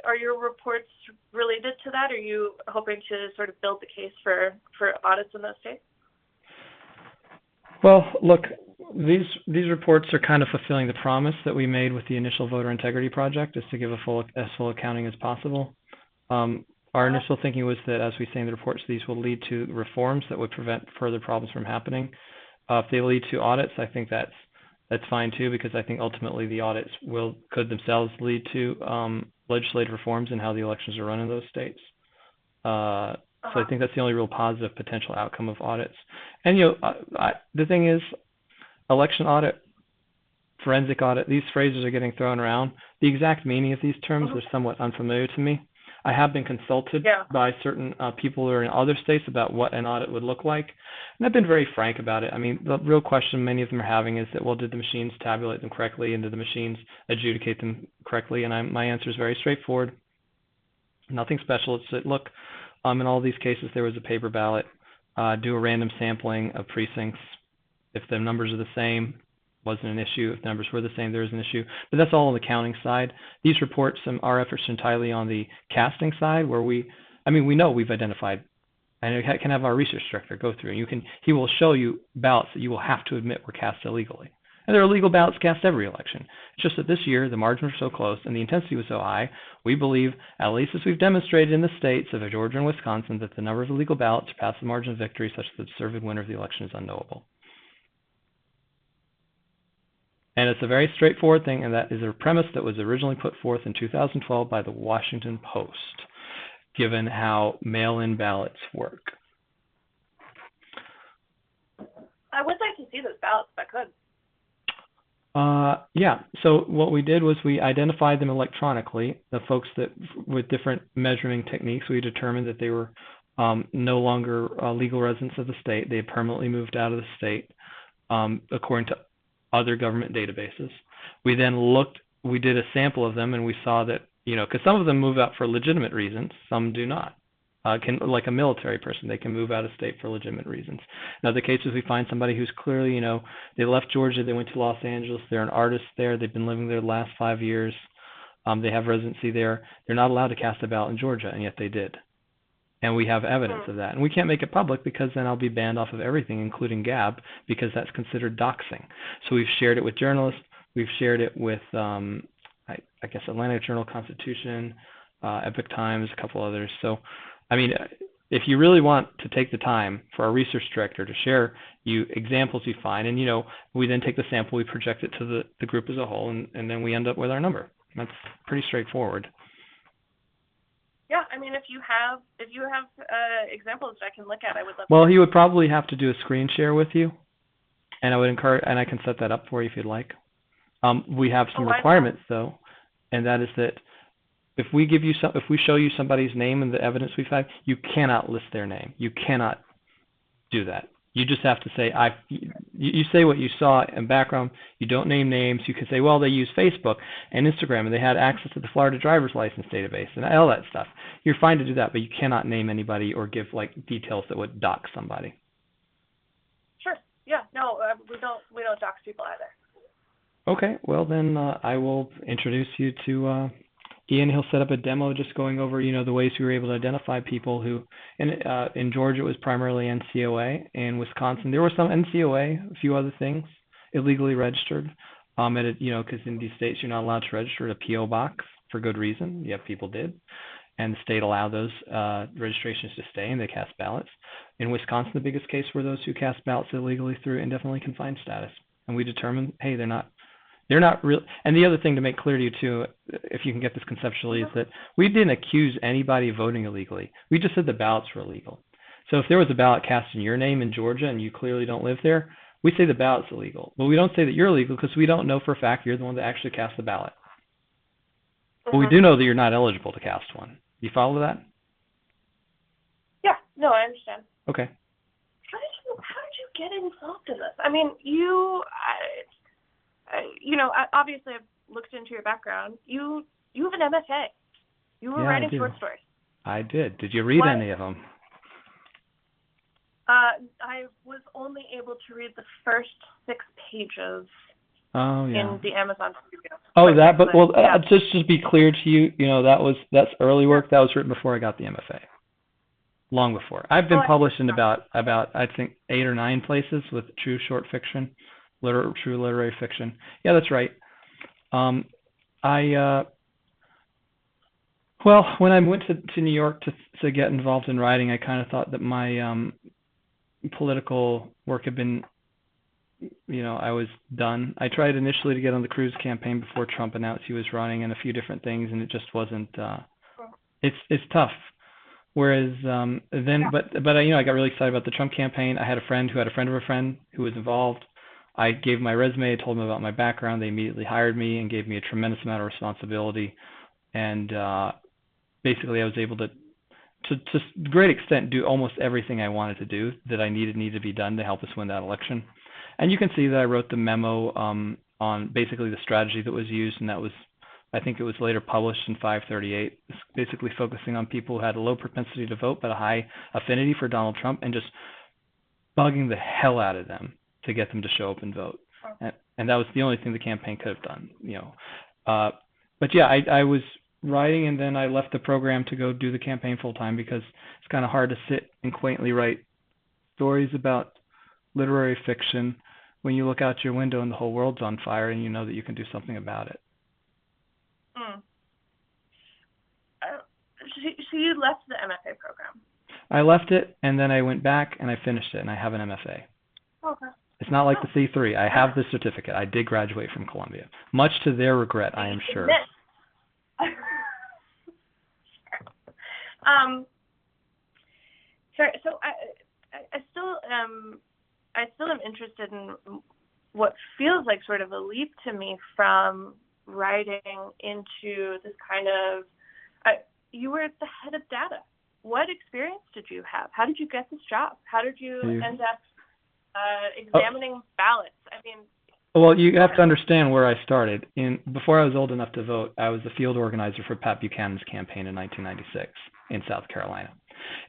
Are your reports related to that? Are you hoping to sort of build the case for audits in those states? Well, look, these reports are kind of fulfilling the promise that we made with the initial voter integrity project, is to give as full accounting as possible. Our initial thinking was that, as we say in the reports, these will lead to reforms that would prevent further problems from happening. If they lead to audits, I think that's fine too, because I think ultimately the audits could themselves lead to legislative reforms in how the elections are run in those states. So I think that's the only real positive potential outcome of audits. And the thing is, election audit, forensic audit, these phrases are getting thrown around. The exact meaning of these terms are somewhat unfamiliar to me. I have been consulted by certain people who are in other states about what an audit would look like, and I've been very frank about it. I mean, the real question many of them are having is that, well, did the machines tabulate them correctly, and did the machines adjudicate them correctly? And my answer is very straightforward. Nothing special. It's that, look, in all these cases, there was a paper ballot. Do a random sampling of precincts. If the numbers are the same, wasn't an issue. If the numbers were the same, there is an issue. But that's all on the counting side. These reports, our efforts are entirely on the casting side, where we know we've identified, and I can have our research director go through, and he will show you ballots that you will have to admit were cast illegally. And there are illegal ballots cast every election. It's just that this year the margins were so close and the intensity was so high, we believe, at least as we've demonstrated in the states of Georgia and Wisconsin, that the number of illegal ballots surpassed the margin of victory such that the deserved winner of the election is unknowable. And it's a very straightforward thing, and that is a premise that was originally put forth in 2012 by the Washington Post, given how mail-in ballots work. I would like to see those ballots if I could. Yeah, so what we did was we identified them electronically. The folks that, with different measuring techniques, we determined that they were no longer legal residents of the state. They had permanently moved out of the state, according to other government databases. We then we did a sample of them, and we saw that, because some of them move out for legitimate reasons, some do not. Like a military person, they can move out of state for legitimate reasons. In other cases, we find somebody who's clearly, they left Georgia, they went to Los Angeles, they're an artist there, they've been living there the last 5 years, they have residency there, they're not allowed to cast a ballot in Georgia, and yet they did. And we have evidence of that. And we can't make it public because then I'll be banned off of everything, including Gab, because that's considered doxing. So we've shared it with journalists. We've shared it with, I guess, Atlantic Journal-Constitution, Epoch Times, a couple others. So, I mean, if you really want to take the time for our research director to share examples you find, and, we then take the sample, we project it to the group as a whole, and then we end up with our number. That's pretty straightforward. Yeah, I mean, if you have examples that I can look at, I would love. Well, he would probably have to do a screen share with you, and I would encourage, and I can set that up for you if you'd like. We have some requirements though, and that is that If we give you if we show you somebody's name and the evidence we've had, you cannot list their name. You cannot do that. You just have to say you say what you saw in background. You don't name names. You can say, well, they use Facebook and Instagram, and they had access to the Florida driver's license database and all that stuff. You're fine to do that, but you cannot name anybody or give like details that would dox somebody. Sure. Yeah. No, we don't dox people either. Okay. Well, then I will introduce you to Ian. He'll set up a demo just going over, the ways we were able to identify people who, in Georgia, it was primarily NCOA. In Wisconsin, there were some NCOA, a few other things, illegally registered. Because in these states, you're not allowed to register at a PO box for good reason. Yet people did. And the state allowed those registrations to stay, and they cast ballots. In Wisconsin, the biggest case were those who cast ballots illegally through indefinitely confined status. And we determined, hey, they're not real. And the other thing to make clear to you, too, if you can get this conceptually, is that we didn't accuse anybody of voting illegally. We just said the ballots were illegal. So if there was a ballot cast in your name in Georgia and you clearly don't live there, we say the ballot's illegal. But we don't say that you're illegal because we don't know for a fact you're the one that actually cast the ballot. But we do know that you're not eligible to cast one. You follow that? Yeah. No, I understand. Okay. How did you get involved in this? I mean, obviously I've looked into your background. You have an MFA. You were writing short stories. I did. Did you read any of them? I was only able to read the first 6 pages. Oh, yeah. In the Amazon studio. Oh, that. But just to be clear to you, that's early work. That was written before I got the MFA. Long before. I've been published in about I think 8 or 9 places with true short fiction. True literary fiction. Yeah, that's right. When I went to New York to get involved in writing, I kind of thought that my political work had been, I was done. I tried initially to get on the Cruz campaign before Trump announced he was running, and a few different things, and it just wasn't. It's tough. Whereas but I got really excited about the Trump campaign. I had a friend who had a friend of a friend who was involved. I gave my resume, I told them about my background. They immediately hired me and gave me a tremendous amount of responsibility. And basically I was able to a great extent, do almost everything I wanted to do that I needed to be done to help us win that election. And you can see that I wrote the memo on basically the strategy that was used, and that was, I think it was later published in 538, basically focusing on people who had a low propensity to vote but a high affinity for Donald Trump, and just bugging the hell out of them to get them to show up and vote. And that was the only thing the campaign could have done, But yeah, I was writing, and then I left the program to go do the campaign full time because it's kind of hard to sit and quaintly write stories about literary fiction when you look out your window and the whole world's on fire and you know that you can do something about it. So you left the MFA program? I left it, and then I went back and I finished it, and I have an MFA. Okay. It's not like the C3. I have the certificate. I did graduate from Columbia, much to their regret, I am sure. Sure. So I still am interested in what feels like sort of a leap to me from writing into this kind of. You were at the head of data. What experience did you have? How did you get this job? How did you end up examining ballots? I mean. Well, you have to understand where I started. Before I was old enough to vote, I was the field organizer for Pat Buchanan's campaign in 1996 in South Carolina.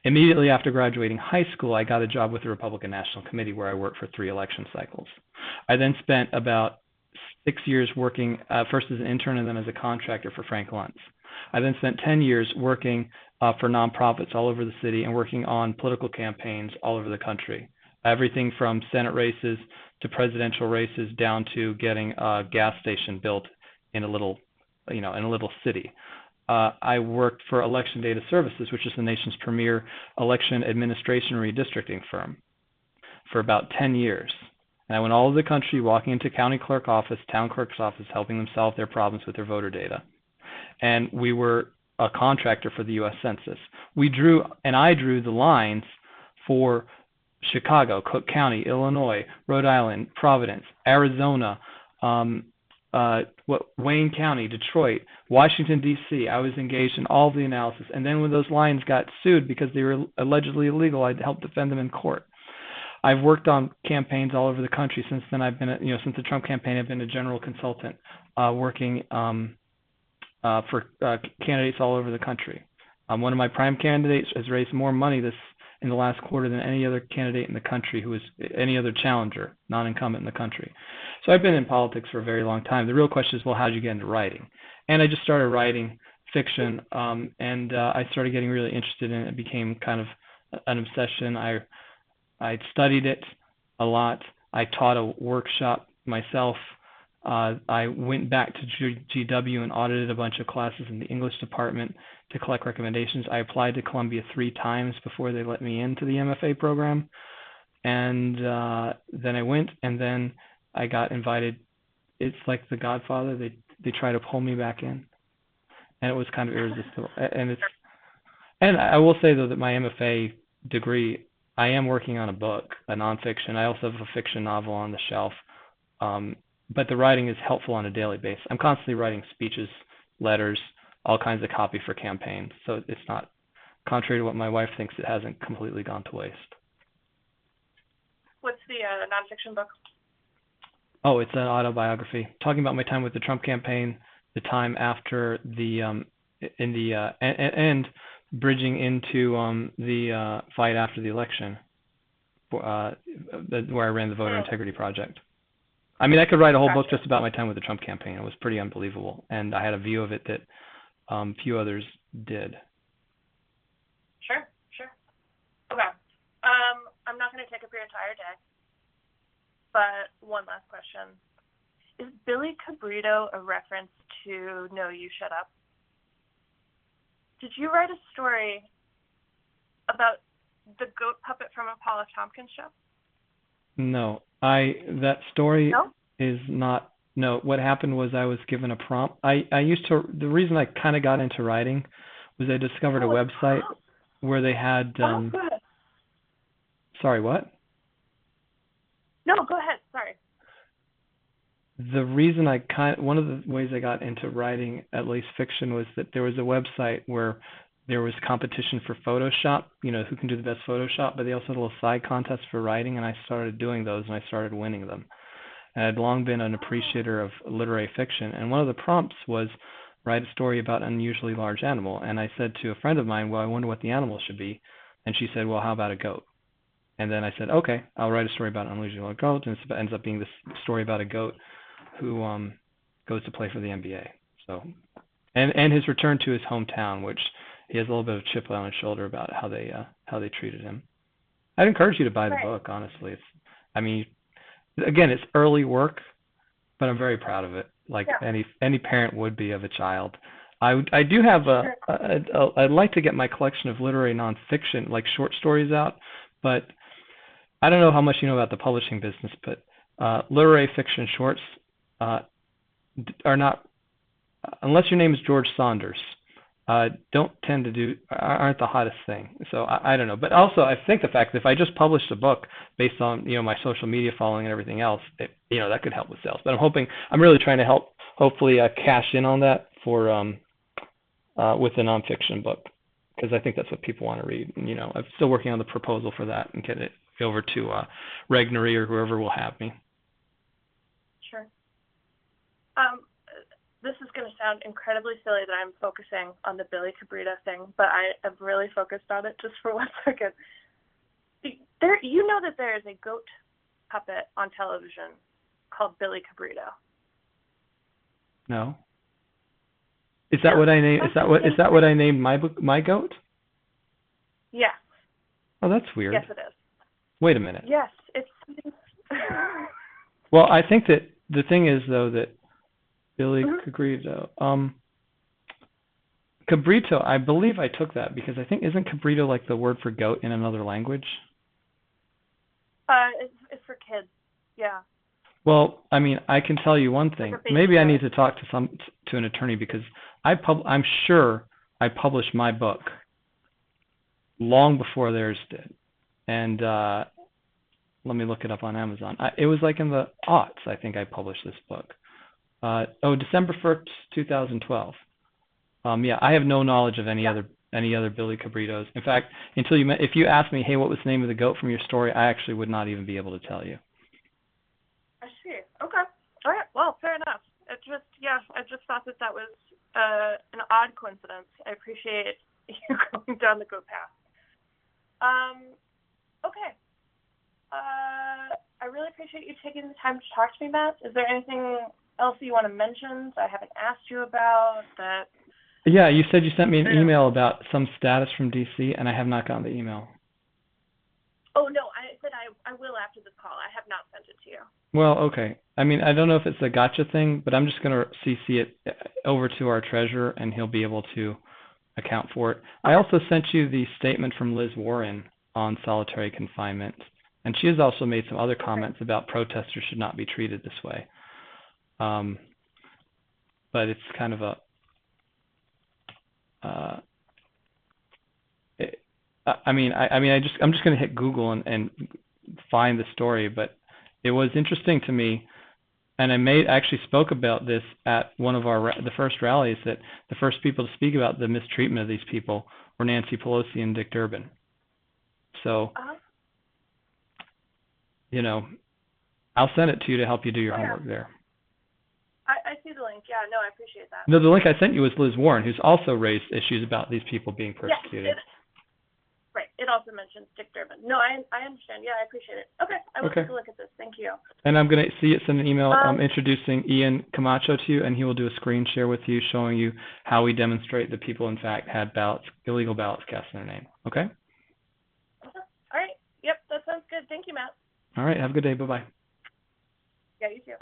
Immediately after graduating high school, I got a job with the Republican National Committee where I worked for 3 election cycles. I then spent about 6 years working first as an intern and then as a contractor for Frank Luntz. I then spent 10 years working for nonprofits all over the city and working on political campaigns all over the country. Everything from Senate races to presidential races down to getting a gas station built in a little city. I worked for Election Data Services, which is the nation's premier election administration redistricting firm, for about 10 years. And I went all over the country, walking into county clerk office, town clerk's office, helping them solve their problems with their voter data. And we were a contractor for the U.S. Census. I drew the lines for Chicago, Cook County, Illinois, Rhode Island, Providence, Arizona, Wayne County, Detroit, Washington, D.C. I was engaged in all the analysis. And then when those lines got sued because they were allegedly illegal, I helped defend them in court. I've worked on campaigns all over the country since then. I've been, since the Trump campaign, I've been a general consultant, working for candidates all over the country. One of my prime candidates has raised more money in the last quarter than any other candidate in the country who is any other challenger, non-incumbent in the country. So I've been in politics for a very long time. The real question is, well, how did you get into writing? And I just started writing fiction, and I started getting really interested in it. It became kind of an obsession. I studied it a lot. I taught a workshop myself. I went back to GW and audited a bunch of classes in the English department to collect recommendations. I applied to Columbia 3 times before they let me into the MFA program. And then I went, and then I got invited. It's like The Godfather. They try to pull me back in. And it was kind of irresistible. And I will say, though, that my MFA degree, I am working on a book, a nonfiction. I also have a fiction novel on the shelf. But the writing is helpful on a daily basis. I'm constantly writing speeches, letters, all kinds of copy for campaigns. So it's not, contrary to what my wife thinks, it hasn't completely gone to waste. What's the nonfiction book? Oh, it's an autobiography talking about my time with the Trump campaign, the time after and bridging into the fight after the election, where I ran the Voter Integrity Project. I mean, I could write a whole book just about my time with the Trump campaign. It was pretty unbelievable, and I had a view of it that few others did. Sure. Okay. I'm not going to take up your entire day, but one last question. Is Billy Cabrito a reference to No, You Shut Up? Did you write a story about the goat puppet from a Paula Tompkins show? No, that story No? is not. No, what happened was I was given a prompt. The reason I kind of got into writing was I discovered a website where they had. Go ahead. Sorry, what? No, go ahead. Sorry. The reason one of the ways I got into writing, at least fiction, was that there was a website where there was competition for Photoshop, who can do the best Photoshop, but they also had a little side contest for writing, and I started doing those, and I started winning them. And I'd long been an appreciator of literary fiction, and one of the prompts was write a story about an unusually large animal. And I said to a friend of mine, well, I wonder what the animal should be. And she said, well, how about a goat? And then I said, okay, I'll write a story about an unusually large goat, and it ends up being this story about a goat who goes to play for the NBA. So, and his return to his hometown, which he has a little bit of a chip on his shoulder about how they treated him. I'd encourage you to buy the book, honestly. Again, it's early work, but I'm very proud of it. Like any parent would be of a child. I do have I'd like to get my collection of literary nonfiction, like short stories, out, but I don't know how much you know about the publishing business, but literary fiction shorts are not, unless your name is George Saunders, aren't the hottest thing. So I don't know. But also, I think the fact that if I just published a book based on my social media following and everything else, that could help with sales. But I'm really trying to hopefully cash in on that for with a nonfiction book, because I think that's what people want to read. And, I'm still working on the proposal for that and get it over to Regnery or whoever will have me. Sure. This is going to sound incredibly silly that I'm focusing on the Billy Cabrito thing, but I have really focused on it just for 1 second. You know that there is a goat puppet on television called Billy Cabrito. No. Is that what I named? Is that what I named my goat? Yes. Oh, that's weird. Yes, it is. Wait a minute. Yes, it's. Well, I think that the thing is, though, that Billy Cabrito. Cabrito, I believe I took that because I think, isn't Cabrito like the word for goat in another language? It's for kids. Yeah. Well, I can tell you one thing. Maybe I need to talk to an attorney, because I'm sure I published my book long before theirs did. And let me look it up on Amazon. It was like in the aughts, I think I published this book. December 1st, 2012. Yeah, I have no knowledge of any Yeah. other Billy Cabritos. In fact, if you asked me, hey, what was the name of the goat from your story, I actually would not even be able to tell you. I see. Okay. All right. Well, fair enough. I just thought that was an odd coincidence. I appreciate you going down the goat path. Okay. I really appreciate you taking the time to talk to me, Matt. Is there anything else you want to mention that I haven't asked you about that? Yeah, you said you sent me an email about some status from DC, and I have not gotten the email. Oh, no, I said I will after this call. I have not sent it to you. Well, okay. I mean, I don't know if it's a gotcha thing, but I'm just going to CC it over to our treasurer, and he'll be able to account for it. I also sent you the statement from Liz Warren on solitary confinement, and she has also made some other comments about protesters should not be treated this way. But it's kind of a I'm just going to hit Google and find the story, but it was interesting to me, and I actually spoke about this at one of the first rallies, that the first people to speak about the mistreatment of these people were Nancy Pelosi and Dick Durbin. So, I'll send it to you to help you do your homework there. I see the link. Yeah, no, I appreciate that. No, the link I sent you was Liz Warren, who's also raised issues about these people being persecuted. Yeah, right. It also mentions Dick Durbin. No, I understand. Yeah, I appreciate it. Okay, I will take a look at this. Thank you. And I'm going to send an email introducing Ian Camacho to you, and he will do a screen share with you showing you how we demonstrate that people, in fact, had illegal ballots cast in their name. Okay? All right. Yep, that sounds good. Thank you, Matt. All right. Have a good day. Bye-bye. Yeah, you too.